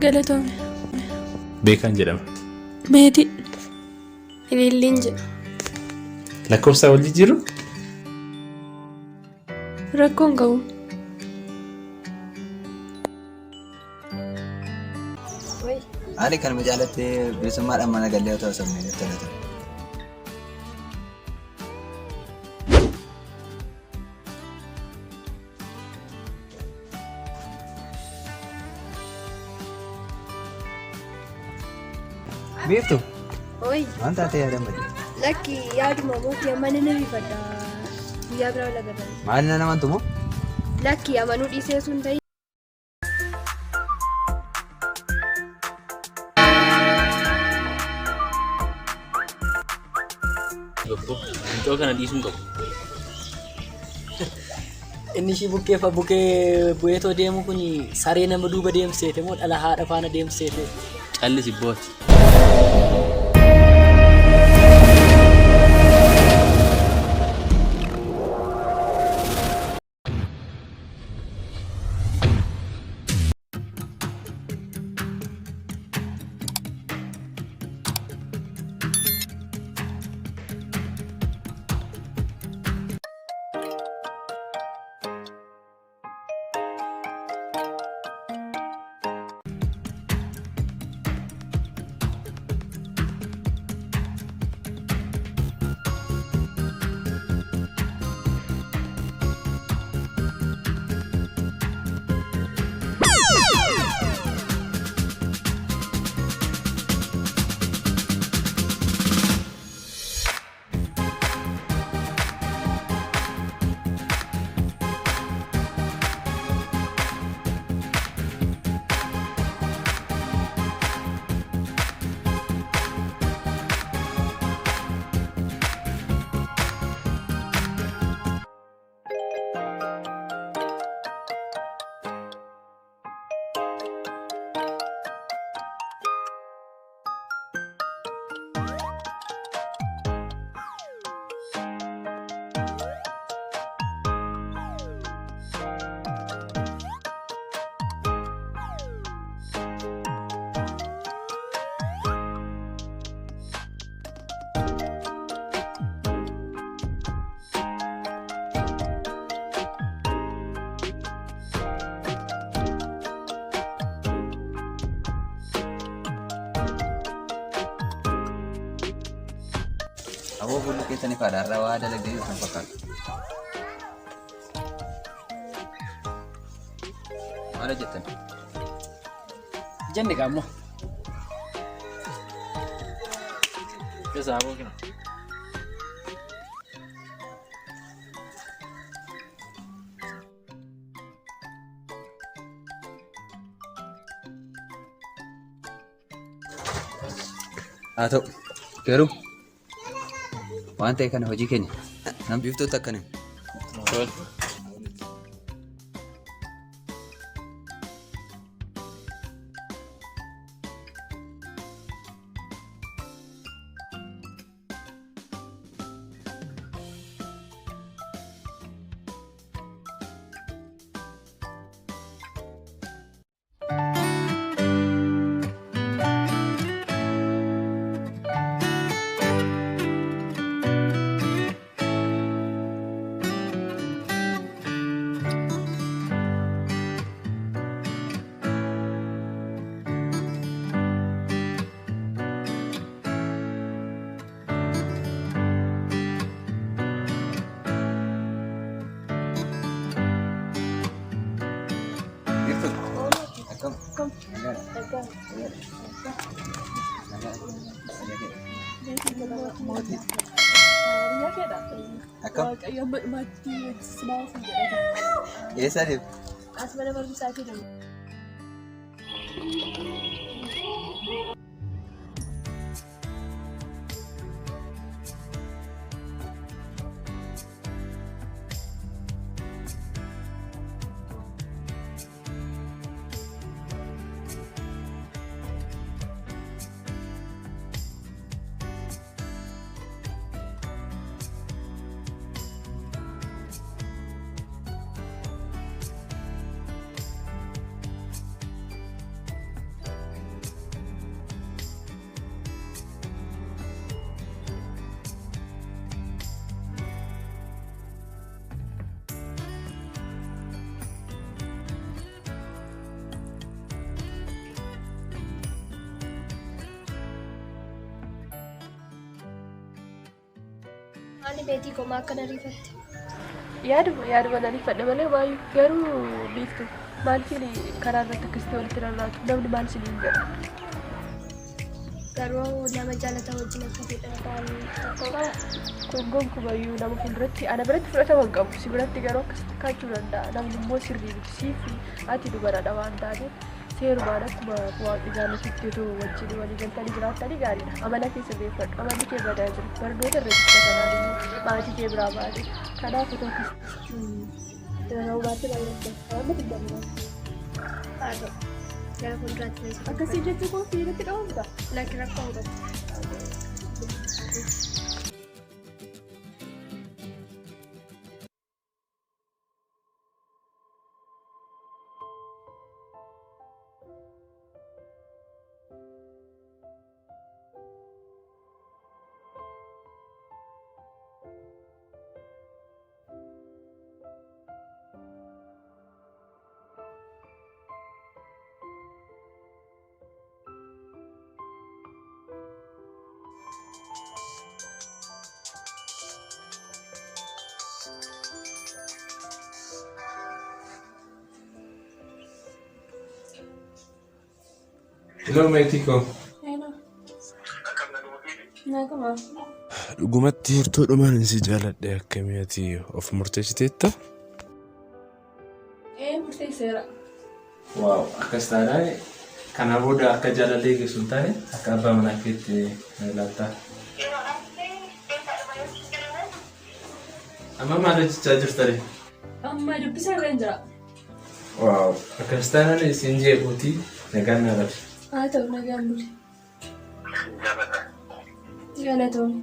Galatoome. Beekan jedhama. Meetii. Ililliin jedha. Lakkoofsa wal jijjiiru? Rakkoon qabu. Ani kan majaalattee bilisummaadhaan mana galee otoo sabni nutti tola. Beektu? Oi. Waan taatee yaadamma? Lakki yaaduma mootii amanee na rifadha. Guyyaa biraa wal agarra. Maali na namantu moo? Lakki amanuu dhiisee sun ta'e. Iddoo kana dhiisuun qabu. Inni ishii bukkee bu'eetoo deemu kun saree nama duuba deemseete moo dhala haadha faana deemseete? Callisi booti. Aboo bulu keessanii fadaarraa waa dalagdee kan fakkaatu. Maal jettan? Jenne qaammoo. Keessa aboo kina. Haa ta'u, garuu waan ta'e kana hojii keenya nam biiftoota akkana. Eessa deemu? As mana barumsaa fi deemu. Maali beetii komaa akkana rifatte? Yaaduma nan ifadha malee baay'ee garuu beektu maaliifin karaa irratti akkasitti walitti rarraatu namni maal isiniin jedha. Garuu nama jaalataa wajjin akka fedhan ta'an tokko qaba. Kun gonkumayyuu nama fuulduratti ana biratti fudhatama hin qabu si biratti garuu akkasitti kaachuu danda'a namni immoo sirrii miti siifi ati dubaradha waan taateef seerumaan akkuma waaqni jaalatutti otoo wajjin walii galtanii jiraattanii gaariidha. Amala kee sirreeffadhu amalli kee badaa jiru barnoota irra jibba kanaan immoo maatii kee biraa baate kanaaf otoo akkasitti. Yeroo baatee baay'ee waan nuti danda'u. Haa ta'u gara fuulduraatti beeksisa. Akkasii jechuu koo fiiritti dhawamta. Lakki rakkoo hubatu. Hello, Mexico. Dhugumatti hirtuudhumaan si jaaladhe akkamii ati of murteessiteetta? Murteesseera. Waaw akkas taanaan kana booda akka jaalallee geessu hin taane akka abbaa manaa keetti laattaa. Amma maal hojjechaa jirtare? Amma dubbisaa irra hin jira. Waaw akkas taanaan isin jeequutii nagaan na rabsi. Haa ta'u nagaan buli. Galatoomne.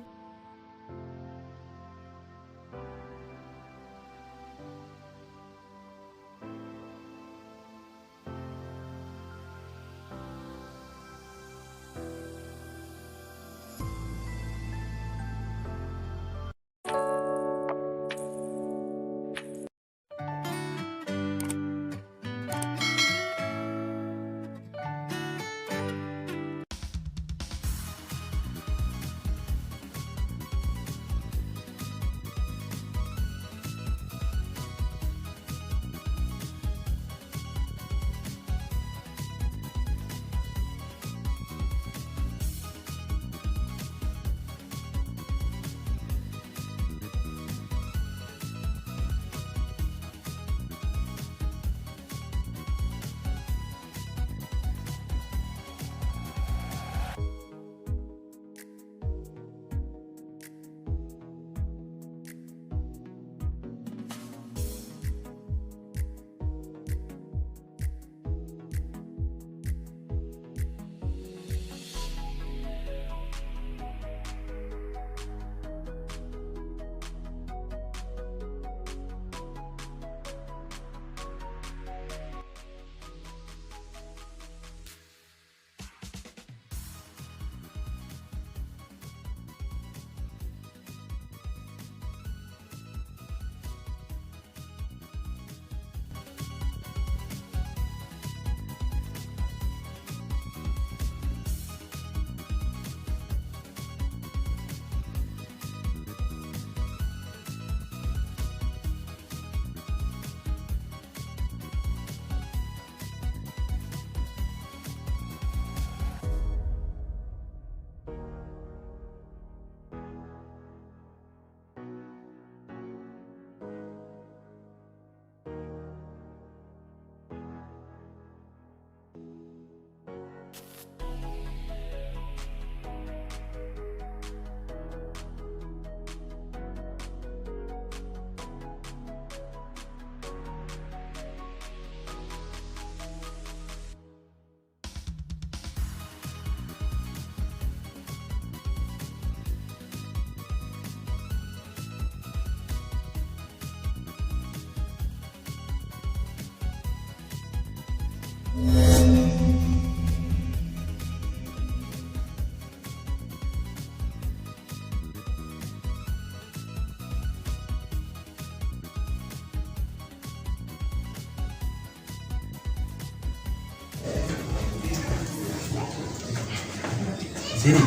Sini,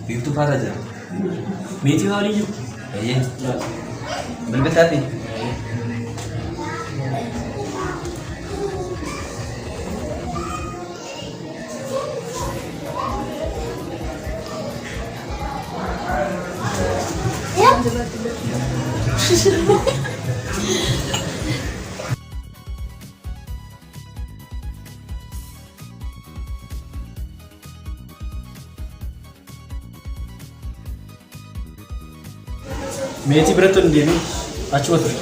biiftuu faata jira. Meetii haalii jiru. Ayyee. Bilbiltaafi. Meetii biratti hin deemin achuma ture.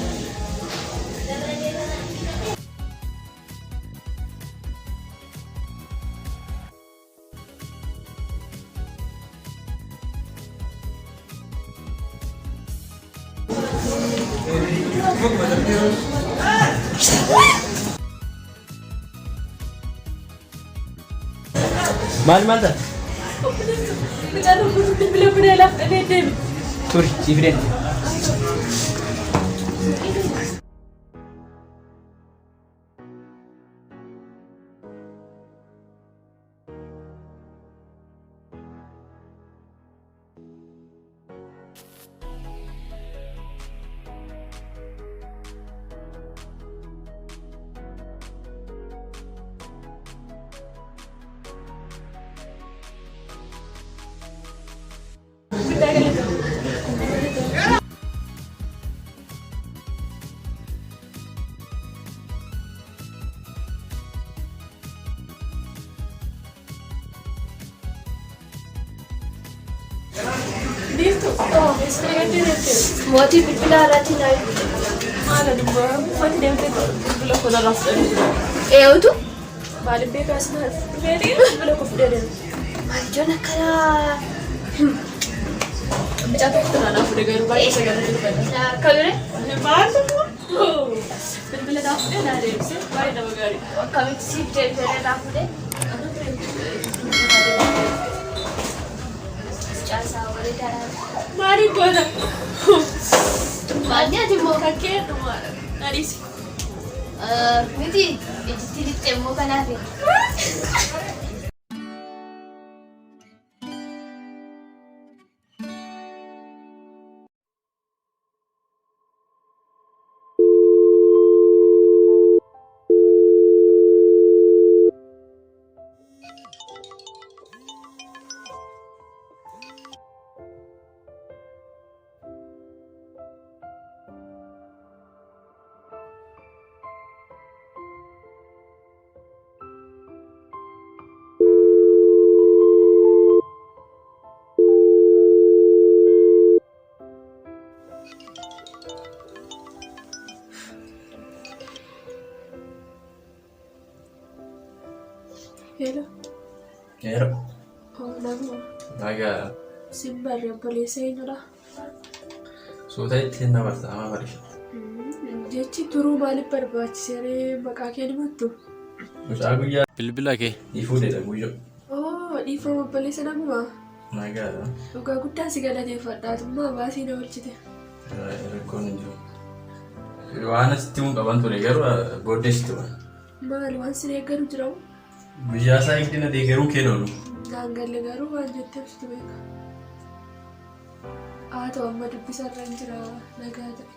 Maal ta'a? Mucaan kun bilbila laaf dhabee deemi. Turi, siifideen. Mootii bilbilaa irratti na Maala dubba uffanni deemtee bilbila koo narraa fudhate. eegutu Maaliif beekaas na dhufeetii bilbila koo fudhee deema. maalijoon akkanaa Mucaa tokko naannaa fudhee garuu baay'ee sagalatti dhufeera. akka dure Maal bilbila naa fudhee naa deebisee baay'ee nama gaarii. akkamitti siif deebisee irraa fuudhee caasaa walii daraara. Maaliif goota? Maalni ati immoo Kakkee dhumaadha. Adiisi. miti ijitti lixxee immoo kanaaf Hello. Yeroo. Oh, naguma. Nagaa Simbarri obboleessa eenyudha? suuta ittiin namartaa bari. Jechi turuu maaliif barbaachisee maqaa kee himattu? Mucaa guyyaa Bilbila kee. dhiifuudheedha guyyoo. Oh, dhiifama obboleessa naguma. Nagaadha. Dhugaa guddaa si galateeffadhaatummaa baasii na oolchite. Rakkoon hin jiru. Waan asitti mun qaban ture garuu booddeessitu waan. Maali waan sin eeggaru jiramu? Guyyaa isaa eegdina deeggaruu kee loolu. Naangalle garuu waan jettee ibsitu beeka. Haa ta'u amma dubbisarra hin jira nagaa ta'e.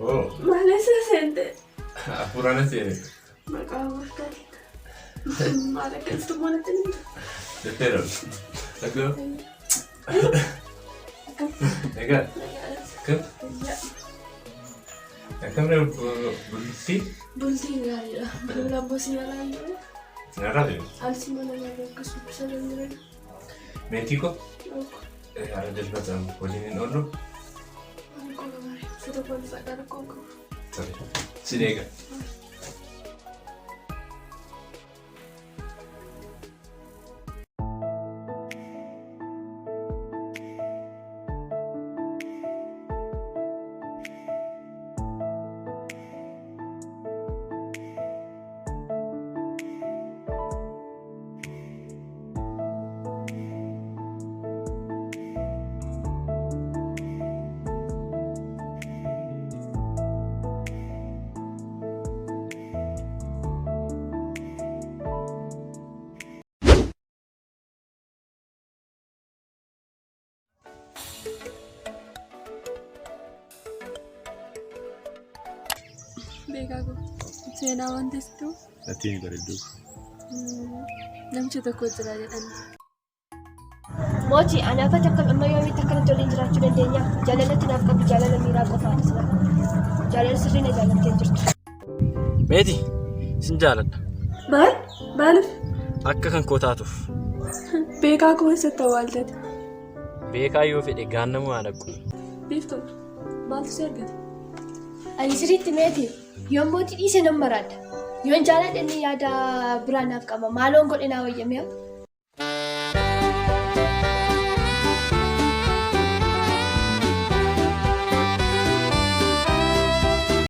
Oh, Maalesa seente apurana seene. maqaa gooftaati. Maal akkasitti moonatti ni Pero, taklo. Ega, kam? Kam na bulti? bultii gaariidha. Bulaan bosii alaa jiru. Narabi. Alsi mana nyaata akkasuma bisa danda'an. Metiko? Ada darbatan wajinin ollu. Ani kola gaarii. Foto kola fadhaa rakkoon qabu. Sorry. Sidega. Beekaa koo seenaa wanti situ Ati bareedduu. namicha tokko jira jedhan. Mootii ani akka takka amma yoomiitti akkanatti waliin jiraachuu dandeenya. Jaalalatti naaf qabdu jaalala miiraa qofaadha sila. Jaalala sirrii na jaalattee jirtu. Meeti sin jaaladha. Maaliif? Akka kan koo taatuuf. Beekaa koo eessatti awwaaltati? Beekaa yoo fedhe gaannamuu haa dhaqu. Biiftuu maaltu si argate? Ani sirriitti meeti yommuu dhiise nan maraadha. Yoon jaaladha inni yaada biraa naaf qaba. Maaloon godhe naa wayyamee